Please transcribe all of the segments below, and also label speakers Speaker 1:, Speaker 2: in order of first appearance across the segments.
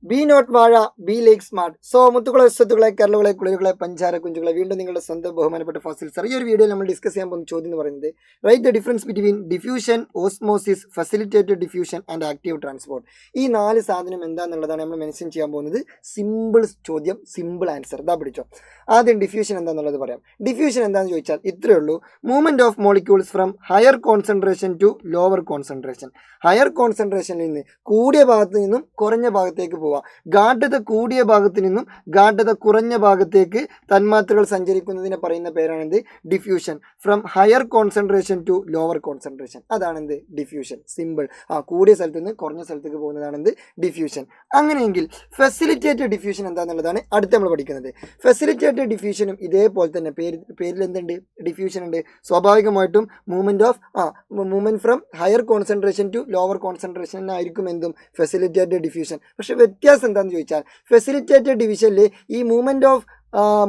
Speaker 1: B not വാഴ B ലേക്ക് smart. So മുത്തുകളെ സ്വത്തുക്കളെ കരളുകളെ കുളിരുകളെ പഞ്ചാര കുഞ്ചുകളെ വീണ്ടും നിങ്ങളുടെ സ്വന്തം ബഹുമാനപ്പെട്ട ഫാസിൽ സർ. ഈ ഒരു വീഡിയോയിൽ നമ്മൾ ഡിസ്കസ് ചെയ്യാൻ പോകുന്ന ചോദ്യം എന്ന് പറയുന്നത് write the difference between diffusion, osmosis, facilitated diffusion and active transport. ഈ 4 സാധനം എന്താണെന്നുള്ളതാണ് നമ്മൾ മെൻഷൻ ചെയ്യാൻ പോകുന്നത്. സിമ്പിൾ ചോദ്യം, സിമ്പിൾ ആൻസർ. ഇതാ പിടിച്ചോ. ആദ്യം ഡിഫ്യൂഷൻ എന്താണെന്നുള്ളത് പറയാം. ഡിഫ്യൂഷൻ എന്താണെന്ന് ചോദിച്ചാൽ ഇത്രയേ ഉള്ളൂ. Movement of molecules from higher concentration to lower concentration. Higher കോൺസെൻട്രേഷനിൽ നിന്ന് കൂടിയ ഭാഗത്ത് നിന്നും കുറഞ്ഞ ഭാഗത്തേക്ക് പോവുക. ഗാഢത കൂടിയ ഭാഗത്ത് നിന്നും ഗാഢത കുറഞ്ഞ ഭാഗത്തേക്ക് തന്മാത്രകൾ സഞ്ചരിക്കുന്നതിനെ പറയുന്ന പേരാണെന്ത്? Diffusion. From higher concentration to lower concentration. അതാണെന്ത്? ഡിഫ്യൂഷൻ. സിമ്പിൾ. കൂടിയ സ്ഥലത്ത് നിന്ന് കുറഞ്ഞ സ്ഥലത്തേക്ക് പോകുന്നതാണെന്ത്? ഡിഫ്യൂഷൻ. അങ്ങനെയെങ്കിൽ ഫെസിലിറ്റേറ്റഡ് ഡിഫ്യൂഷൻ എന്താണെന്നുള്ളതാണ് അടുത്ത് നമ്മൾ പഠിക്കുന്നത്. ഫെസിലിറ്റേറ്റഡ് ഡിഫ്യൂഷനും ഇതേപോലെ തന്നെ പേരിൽ എന്തുണ്ട്? ഡിഫ്യൂഷൻ ഉണ്ട്. സ്വാഭാവികമായിട്ടും movement from higher concentration to lower concentration ആയിരിക്കും എന്തും ഫെസിലിറ്റേറ്റഡ് ഡിഫ്യൂഷൻ. പക്ഷെ വ്യത്യാസം എന്താണെന്ന് ചോദിച്ചാൽ ഫെസിലിറ്റേറ്റഡ് ഡിവിഷനിൽ ഈ movement of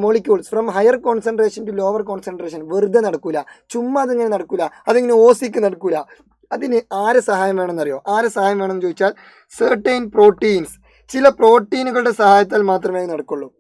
Speaker 1: molecules from higher concentration to lower concentration വെറുതെ നടക്കൂല, ചുമ്മാ അതിങ്ങനെ നടക്കൂല, അതിങ്ങനെ ഓസിക്ക് നടക്കൂല. അതിന് ആരെ സഹായം വേണമെന്നറിയോ? ആരെ സഹായം വേണമെന്ന് ചോദിച്ചാൽ സെർട്ടൈൻ പ്രോട്ടീൻസ്, ചില പ്രോട്ടീനുകളുടെ സഹായത്താൽ മാത്രമേ നടക്കുള്ളൂ.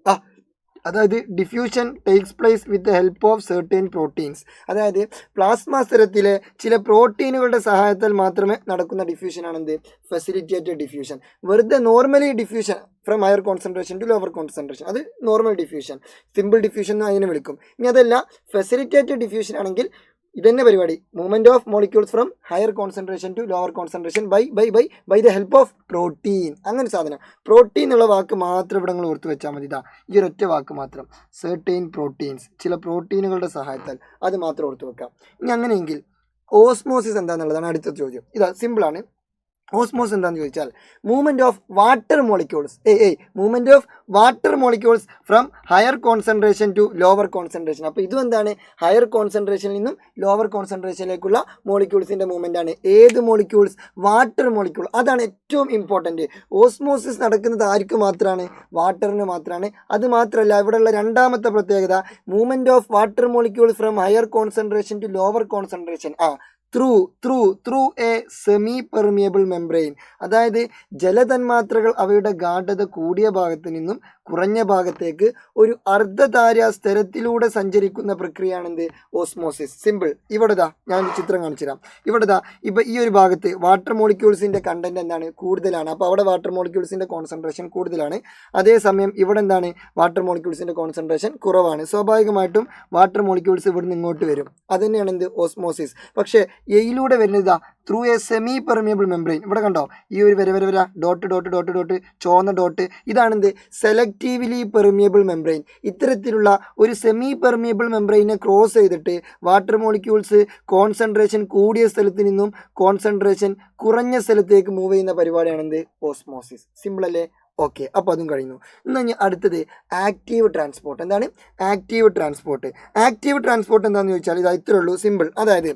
Speaker 1: അതായത് diffusion takes place with the help of certain proteins. അതായത് പ്ലാസ്മ സ്ഥലത്തിലെ ചില പ്രോട്ടീനുകളുടെ സഹായത്താൽ മാത്രമേ നടക്കുന്ന ഡിഫ്യൂഷനാണെന്ത്? Facilitated diffusion. വെറുതെ normally diffusion from higher concentration to lower concentration, അത് നോർമൽ ഡിഫ്യൂഷൻ, സിമ്പിൾ ഡിഫ്യൂഷൻ എന്ന് അതിനെ വിളിക്കും. ഇനി അതല്ല ഫെസിലിറ്റേറ്റഡ് ഡിഫ്യൂഷൻ ആണെങ്കിൽ ഇതന്നെ പരിപാടി. Movement of molecules from higher concentration to lower concentration by the help of protein. അങ്ങനെ സാധനം. പ്രോട്ടീൻ എന്നുള്ള വാക്ക് മാത്രം ഇവിടെ നിങ്ങൾ ഓർത്ത് വെച്ചാൽ മതി. ഈ ഒരൊറ്റ വാക്ക് മാത്രം, സെർട്ടൈൻ പ്രോട്ടീൻസ്, ചില പ്രോട്ടീനുകളുടെ സഹായത്താൽ, അത് മാത്രം ഓർത്ത് വെക്കാം. ഇനി അങ്ങനെയെങ്കിൽ ഓസ്മോസിസ് എന്താണെന്നുള്ളതാണ് അടുത്ത ചോദ്യം. ഇതാ സിമ്പിളാണ്. ഓസ്മോസിസ് എന്താണെന്ന് ചോദിച്ചാൽ movement of water molecules movement of water molecules from higher concentration to lower concentration. അപ്പോൾ ഇതും എന്താണ്? ഹയർ കോൺസെൻട്രേഷനിൽ നിന്നും ലോവർ കോൺസെൻട്രേഷനിലേക്കുള്ള മോളിക്യൂൾസിൻ്റെ മൂവ്മെൻ്റ് ആണ്. ഏത് മോളിക്യൂൾസ്? Water molecule. അതാണ് ഏറ്റവും ഇമ്പോർട്ടൻറ്റ്. ഓസ്മോസിസ് നടക്കുന്നത് ആർക്ക് മാത്രമാണ്? വാട്ടറിന് മാത്രമാണ്. അത് മാത്രമല്ല, ഇവിടെയുള്ള രണ്ടാമത്തെ പ്രത്യേകത movement of water molecules from higher concentration to lower concentration through a semi permeable membrane. അതായത് ജലതന്മാത്രകൾ അവയുടെ ഗാഢത കൂടിയ ഭാഗത്ത് നിന്നും കുറഞ്ഞ ഭാഗത്തേക്ക് ഒരു അർദ്ധധാര സ്ഥലത്തിലൂടെ സഞ്ചരിക്കുന്ന പ്രക്രിയയാണെന്ത്? ഓസ്മോസിസ്. സിമ്പിൾ. ഇവിടെതാ ഞാൻ ചിത്രം കാണിച്ചുതരാം. ഇവിടെതാ ഇപ്പം ഈ ഒരു ഭാഗത്ത് വാട്ടർ മോളിക്യൂൾസിൻ്റെ കണ്ടന്റ് എന്താണ്? കൂടുതലാണ്. അപ്പോൾ അവിടെ വാട്ടർ മോളിക്യൂൾസിൻ്റെ കോൺസെൻട്രേഷൻ കൂടുതലാണ്. അതേസമയം ഇവിടെ എന്താണ്? വാട്ടർ മോളിക്യൂൾസിൻ്റെ കോൺസെൻട്രേഷൻ കുറവാണ്. സ്വാഭാവികമായിട്ടും വാട്ടർ മോളിക്യൂൾസ് ഇവിടുന്ന് ഇങ്ങോട്ട് വരും. അത് തന്നെയാണ് എന്ത്? ഓസ്മോസിസ്. പക്ഷേ എയിലൂടെ വരുന്നത് through a semi permeable membrane. ഇവിടെ കണ്ടോ? ഈ ഒരു വര ഡോട്ട് ചുവന്ന ഡോട്ട്, ഇതാണെന്ത്? Selectively permeable membrane. ഇത്തരത്തിലുള്ള ഒരു സെമി പെർമിയബിൾ മെംബ്രെയിനെ ക്രോസ് ചെയ്തിട്ട് വാട്ടർ മോളിക്യൂൾസ് കോൺസെൻട്രേഷൻ കൂടിയ സ്ഥലത്ത് നിന്നും കോൺസെൻട്രേഷൻ കുറഞ്ഞ സ്ഥലത്തേക്ക് മൂവ് ചെയ്യുന്ന പരിപാടിയാണെന്ത്? ഓസ്മോസിസ്. സിമ്പിൾ അല്ലേ? ഓക്കെ, അപ്പോൾ അതും കഴിഞ്ഞു. ഇനി അടുത്തത് ആക്റ്റീവ് ട്രാൻസ്പോർട്ട്. എന്താണ് ആക്റ്റീവ് ട്രാൻസ്പോർട്ട്? ആക്റ്റീവ് ട്രാൻസ്പോർട്ട് എന്താണെന്ന് ചോദിച്ചാൽ ഇതാ ഇത്രയേ ഉള്ളൂ. സിമ്പിൾ. അതായത്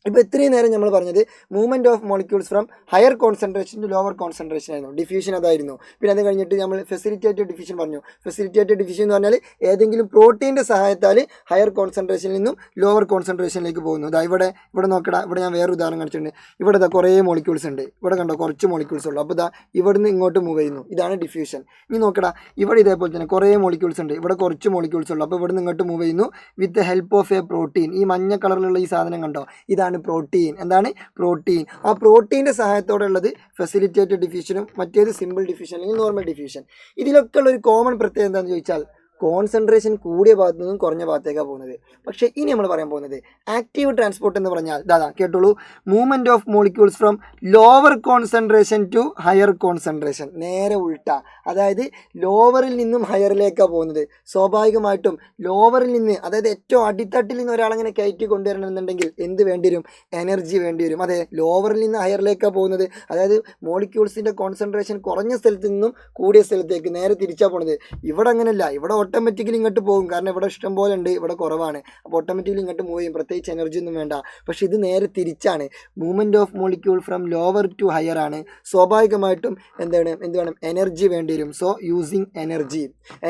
Speaker 1: ഇപ്പോൾ ഇത്രയും നേരം നമ്മൾ പറഞ്ഞത് movement of molecules from higher concentration to lower concentration ആയിരുന്നു. ഡിഫ്യൂഷൻ അതായിരുന്നു. പിന്നെ അത് കഴിഞ്ഞിട്ട് നമ്മൾ ഫെസിലിറ്റേറ്റഡ് ഡിഫ്യൂഷൻ പറഞ്ഞു. ഫെസിലിറ്റേറ്റഡ് ഡിഫ്യൂഷൻ എന്ന് പറഞ്ഞാൽ ഏതെങ്കിലും പ്രോട്ടീൻ്റെ സഹായത്താൽ ഹയർ കോൺസെൻട്രേഷനിൽ നിന്നും ലോവർ കോൺസെൻട്രേഷനിലേക്ക് പോകുന്നു. ഇവിടെ നോക്കടാ, ഇവിടെ ഞാൻ വേറെ ഉദാഹരണം കാണിച്ചിട്ടുണ്ട്. ഇവിടെ കുറേ മോളിക്യൂൾസ് ഉണ്ട്. ഇവിടെ കണ്ടോ കുറച്ച് മോളിക്യൂൾസ് ഉള്ളൂ. അപ്പോൾ ഇവിടുന്ന് ഇങ്ങോട്ട് മൂവ് ചെയ്യുന്നു. ഇതാണ് ഡിഫ്യൂഷൻ. ഇനി നോക്കടാ, ഇവിടെ ഇതേപോലെ തന്നെ കുറേ മോളിക്യൂൾസ് ഉണ്ട്. ഇവിടെ കുറച്ച് മോളിക്യൂൾസ് ഉള്ളൂ. അപ്പോൾ ഇവിടുന്ന് ഇങ്ങോട്ട് മൂവ് ചെയ്യുന്നു വിത്ത് the help of A protein. ഈ മഞ്ഞ കളറിലുള്ള ഈ സാധനം കണ്ടോ? ഇതാണ് പ്രോട്ടീൻ. എന്താണ്? പ്രോട്ടീൻ. ആ പ്രോട്ടീൻ്റെ സഹായത്തോടെ ഉള്ളത് ഫെസിലിറ്റേറ്റഡ് ഡിഫ്യൂഷനും മറ്റേത് സിമ്പിൾ ഡിഫ്യൂഷൻ അല്ലെങ്കിൽ നോർമൽ ഡിഫ്യൂഷൻ. ഇതിലൊക്കെ ഉള്ള ഒരു കോമൺ പ്രത്യേകത എന്താണെന്ന് ചോദിച്ചാൽ കോൺസെൻട്രേഷൻ കൂടിയ ഭാഗത്തു നിന്നും കുറഞ്ഞ ഭാഗത്തേക്കാണ് പോകുന്നത്. പക്ഷേ ഇനി നമ്മൾ പറയാൻ പോകുന്നത് ആക്റ്റീവ് ട്രാൻസ്പോർട്ട് എന്ന് പറഞ്ഞാൽ കേട്ടോളൂ. Movement of molecules from lower concentration to higher concentration. നേരെ ഉൾട്ട. അതായത് ലോവറിൽ നിന്നും ഹയറിലേക്കാണ് പോകുന്നത്. സ്വാഭാവികമായിട്ടും ലോവറിൽ നിന്ന്, അതായത് ഏറ്റവും അടിത്തട്ടിൽ നിന്ന് ഒരാളങ്ങനെ കയറ്റി കൊണ്ടുവരണമെന്നുണ്ടെങ്കിൽ എന്ത് വേണ്ടി വരും? എനർജി വേണ്ടി വരും. അതെ, ലോവറിൽ നിന്ന് ഹയറിലേക്കാണ് പോകുന്നത്. അതായത് മോളിക്യൂൾസിൻ്റെ കോൺസെൻട്രേഷൻ കുറഞ്ഞ സ്ഥലത്ത് നിന്നും കൂടിയ സ്ഥലത്തേക്ക് നേരെ തിരിച്ചാണ് പോകുന്നത്. ഇവിടെ അങ്ങനെയല്ല. ഇവിടെ ഓട്ടോമാറ്റിക്കലി ഇങ്ങോട്ട് പോകും. കാരണം ഇവിടെ ഇഷ്ടം പോലെ ഉണ്ട്, ഇവിടെ കുറവാണ്. അപ്പോൾ ഓട്ടോമാറ്റിക്കലി ഇങ്ങോട്ട് മൂവ് ചെയ്യും. പ്രത്യേകിച്ച് എനർജി ഒന്നും വേണ്ട. പക്ഷേ ഇത് നേരെ തിരിച്ചാണ്. Movement of molecule from lower to higher ആണ്. സ്വാഭാവികമായിട്ടും എന്ത് വേണം? എനർജി വേണ്ടി വരും. സോ യൂസിങ്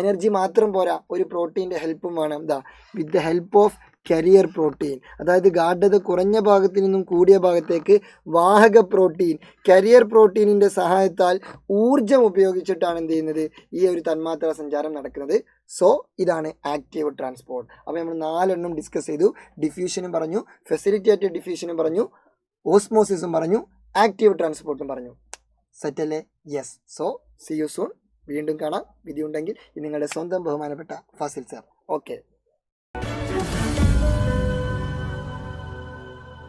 Speaker 1: എനർജി മാത്രം പോരാ, ഒരു പ്രോട്ടീൻ്റെ ഹെൽപ്പും വേണം. വിത്ത് the help of career protein. അതായത് ഗാഢത കുറഞ്ഞ ഭാഗത്തു നിന്നും കൂടിയ ഭാഗത്തേക്ക് വാഹക പ്രോട്ടീൻ, കരിയർ പ്രോട്ടീനിൻ്റെ സഹായത്താൽ ഊർജം ഉപയോഗിച്ചിട്ടാണ് എന്ത് ചെയ്യുന്നത്, ഈ ഒരു തന്മാത്രാ സഞ്ചാരം നടക്കുന്നത്. സോ ഇതാണ് ആക്റ്റീവ് ട്രാൻസ്പോർട്ട്. അപ്പോൾ നമ്മൾ 4 ഡിസ്കസ് ചെയ്തു. ഡിഫ്യൂഷനും പറഞ്ഞു, ഫെസിലിറ്റേറ്റഡ് ഡിഫ്യൂഷനും പറഞ്ഞു, ഓസ്മോസിസും പറഞ്ഞു, ആക്റ്റീവ് ട്രാൻസ്പോർട്ടും പറഞ്ഞു. സെറ്റല്ലേ? Yes. So see you soon. വീണ്ടും കാണാം. വിധിയുണ്ടെങ്കിൽ ഇത് നിങ്ങളുടെ സ്വന്തം ബഹുമാനപ്പെട്ട ഫാസിൽ സാർ. ഓക്കെ.